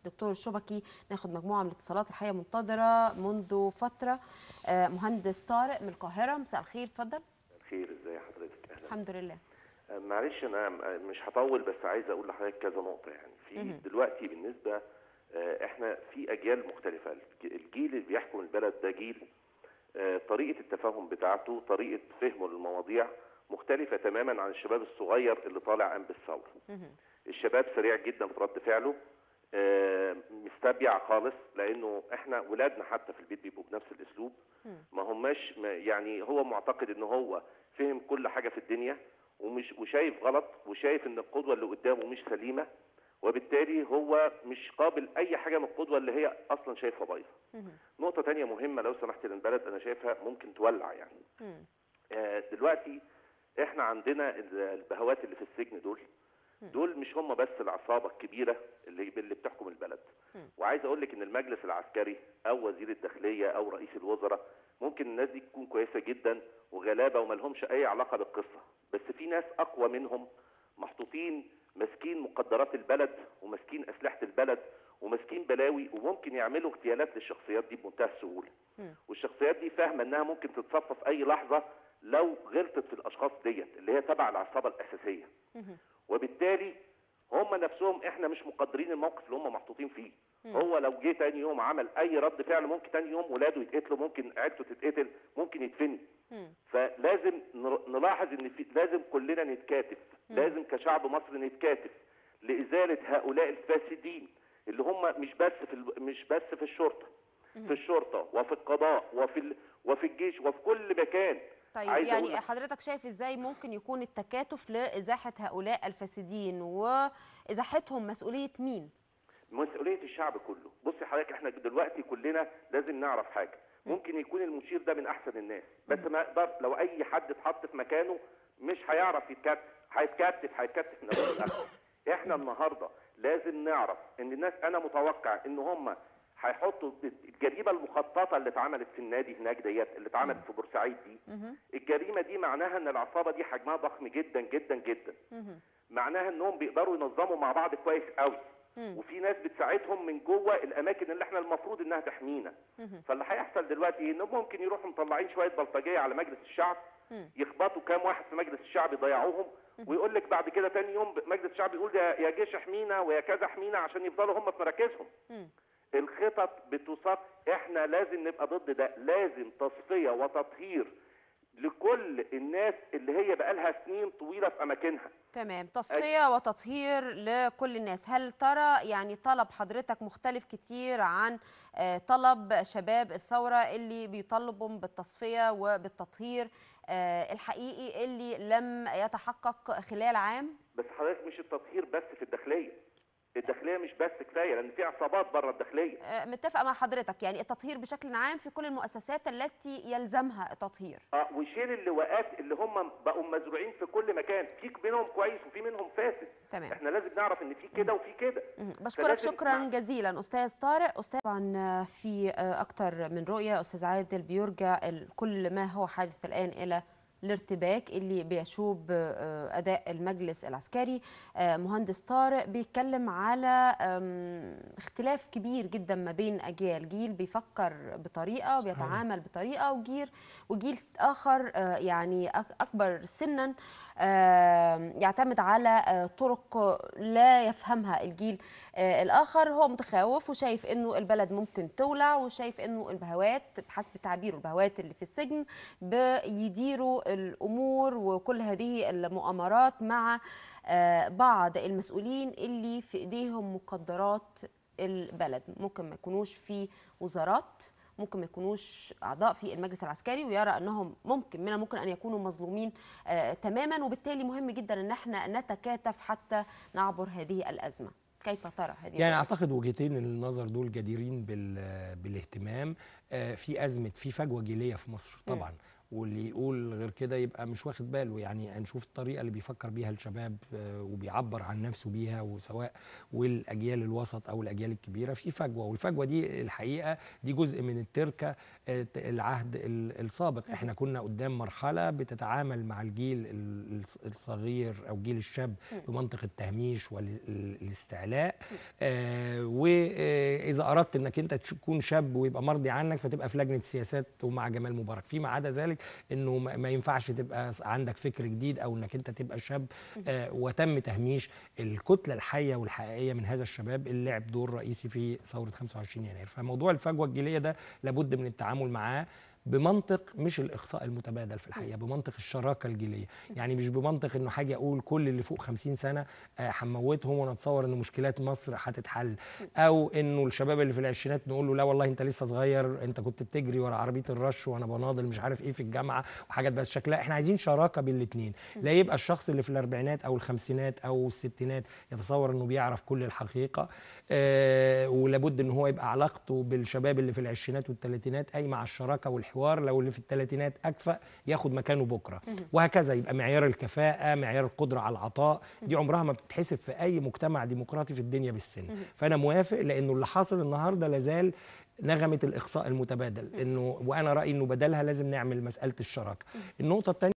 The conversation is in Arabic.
دكتور الشبكي ناخد مجموعه من الاتصالات الحقيقه منتظره منذ فتره. مهندس طارق من القاهره، مساء الخير، اتفضل. خير، ازي حضرتك؟ اهلا. الحمد لله. معلش انا مش هطول، بس عايز اقول لحضرتك كذا نقطه. يعني في دلوقتي بالنسبه احنا في اجيال مختلفه. الجيل اللي بيحكم البلد ده جيل طريقه التفاهم بتاعته، طريقه فهمه للمواضيع مختلفه تماما عن الشباب الصغير اللي طالع قام بالثوره. الشباب سريع جدا في رد فعله، مستبيع خالص، لانه احنا ولادنا حتى في البيت بيبقوا بنفس الاسلوب. ما هماش يعني هو معتقد ان هو فهم كل حاجه في الدنيا، وشايف غلط، وشايف ان القدوه اللي قدامه مش سليمه، وبالتالي هو مش قابل اي حاجه من القدوه اللي هي اصلا شايفها بايظه. نقطه تانية مهمه لو سمحت للبلد، انا شايفها ممكن تولع يعني. دلوقتي احنا عندنا البهوات اللي في السجن دول مش هم بس العصابه الكبيره اللي بتحكم البلد. وعايز اقول لك ان المجلس العسكري او وزير الداخليه او رئيس الوزراء ممكن الناس دي تكون كويسه جدا وغلابه وما لهمش اي علاقه بالقصه، بس في ناس اقوى منهم محطوطين ماسكين مقدرات البلد وماسكين اسلحه البلد وماسكين بلاوي، وممكن يعملوا اغتيالات للشخصيات دي بمنتهى السهوله. والشخصيات دي فاهمه انها ممكن تتصفى في اي لحظه لو غلطت في الاشخاص ديت اللي هي تبع العصابه الاساسيه. وبالتالي هم نفسهم احنا مش مقدرين الموقف اللي هم محطوطين فيه. هو لو جه تاني يوم عمل اي رد فعل ممكن تاني يوم ولاده يتقتلوا، ممكن عيلته تتقتل، ممكن يدفني. فلازم نلاحظ ان لازم كلنا نتكاتف، لازم كشعب مصر نتكاتف لازاله هؤلاء الفاسدين اللي هم مش بس في الشرطه، في الشرطه وفي القضاء وفي الجيش وفي كل مكان. طيب يعني حضرتك شايف ازاي ممكن يكون التكاتف لازاحه هؤلاء الفاسدين، وازاحتهم مسؤوليه مين؟ مسؤوليه الشعب كله. بصي حضرتك، احنا دلوقتي كلنا لازم نعرف حاجه، ممكن يكون المشير ده من احسن الناس، بس ما يقدر لو اي حد اتحط في مكانه مش هيعرف يتكتف، هيتكتف من اول لاخر. احنا النهارده لازم نعرف ان الناس، انا متوقع ان هم هيحطوا الجريمه المخططه اللي اتعملت في النادي هناك ديت، اللي اتعملت في بورسعيد دي. الجريمه دي معناها ان العصابه دي حجمها ضخم جدا جدا جدا. معناها انهم بيقدروا ينظموا مع بعض كويس قوي، وفي ناس بتساعدهم من جوه الاماكن اللي احنا المفروض انها تحمينا. فاللي هيحصل دلوقتي انهم ممكن يروحوا مطلعين شويه بلطجيه على مجلس الشعب، يخبطوا كام واحد في مجلس الشعب يضيعوهم، ويقول لك بعد كده تاني يوم مجلس الشعب يقول يا جيش احمينا ويا كذا احمينا، عشان يفضلوا هم في مراكزهم. الخطط بتساق، احنا لازم نبقى ضد ده، لازم تصفيه وتطهير لكل الناس اللي هي بقالها سنين طويله في اماكنها. تمام، تصفيه وتطهير لكل الناس. هل ترى يعني طلب حضرتك مختلف كتير عن طلب شباب الثوره اللي بيطالبوا بالتصفيه وبالتطهير الحقيقي اللي لم يتحقق خلال عام؟ بس حضرتك مش التطهير بس في الداخليه مش بس كفايه، لان في عصابات بره الداخليه. متفقه مع حضرتك، يعني التطهير بشكل عام في كل المؤسسات التي يلزمها التطهير. وشيل اللواءات اللي هم بقوا مزروعين في كل مكان، في منهم كويس وفي منهم فاسد. تمام. احنا لازم نعرف ان في كده وفي كده. بشكرك شكرا جزيلا استاذ طارق. طبعا في اكثر من رؤيه استاذ عادل بيرجع كل ما هو حادث الان الى الارتباك اللي بيشوب اداء المجلس العسكري. مهندس طارق بيتكلم على اختلاف كبير جدا ما بين اجيال، جيل بيفكر بطريقه وبيتعامل بطريقه، وجيل اخر يعني اكبر سنا يعتمد على طرق لا يفهمها الجيل الاخر. هو متخوف وشايف انه البلد ممكن تولع، وشايف انه البهوات بحسب تعبيره البهوات اللي في السجن بيديروا الامور وكل هذه المؤامرات مع بعض المسؤولين اللي في ايديهم مقدرات البلد. ممكن ما يكونوش في وزارات، ممكن ما يكونوش اعضاء في المجلس العسكري، ويرى انهم من الممكن ان يكونوا مظلومين تماما. وبالتالي مهم جدا ان احنا نتكاتف حتى نعبر هذه الازمه. كيف ترى هذه يعني اعتقد وجهتين النظر دول جديرين بالاهتمام. في فجوه جيليه في مصر طبعا، واللي يقول غير كده يبقى مش واخد باله. يعني هنشوف الطريقه اللي بيفكر بيها الشباب وبيعبر عن نفسه بيها، وسواء والاجيال الوسط او الاجيال الكبيره في فجوه، والفجوه دي الحقيقه دي جزء من التركه العهد السابق. احنا كنا قدام مرحله بتتعامل مع الجيل الصغير او جيل الشاب بمنطق التهميش والاستعلاء، واذا اردت انك انت تكون شاب ويبقى مرضي عنك فتبقى في لجنه السياسات ومع جمال مبارك. فيما عدا ذلك انه ما ينفعش تبقى عندك فكر جديد او انك انت تبقى شاب، وتم تهميش الكتله الحيه والحقيقيه من هذا الشباب اللي لعب دور رئيسي في ثوره 25 يناير. فموضوع الفجوه الجيليه ده لابد من التعامل معاه بمنطق مش الإقصاء المتبادل في الحقيقة، بمنطق الشراكة الجيلية. يعني مش بمنطق إنه حاجة أقول كل اللي فوق 50 سنة هنموتهم ونتصور إن مشكلات مصر هتتحل، أو إنه الشباب اللي في العشرينات نقول له لا والله أنت لسه صغير، أنت كنت بتجري ورا عربية الرش وأنا بناضل مش عارف إيه في الجامعة وحاجات بس شكلها. إحنا عايزين شراكة بين الاثنين، لا يبقى الشخص اللي في الأربعينات أو الخمسينات أو الستينات يتصور إنه بيعرف كل الحقيقة، ولابد إن هو يبقى علاقته بالشباب اللي في العشرينات والثلاثينات أي مع الشراكة والحوار. لو اللي في الثلاثينات أكفأ ياخد مكانه بكرة، وهكذا. يبقى معيار الكفاءة، معيار القدرة على العطاء، دي عمرها ما بتتحسب في أي مجتمع ديمقراطي في الدنيا بالسن. فأنا موافق، لأنه اللي حاصل النهاردة لازال نغمة الإقصاء المتبادل، إنه وأنا رأيي إنه بدلها لازم نعمل مسألة الشراكة. النقطة الثانية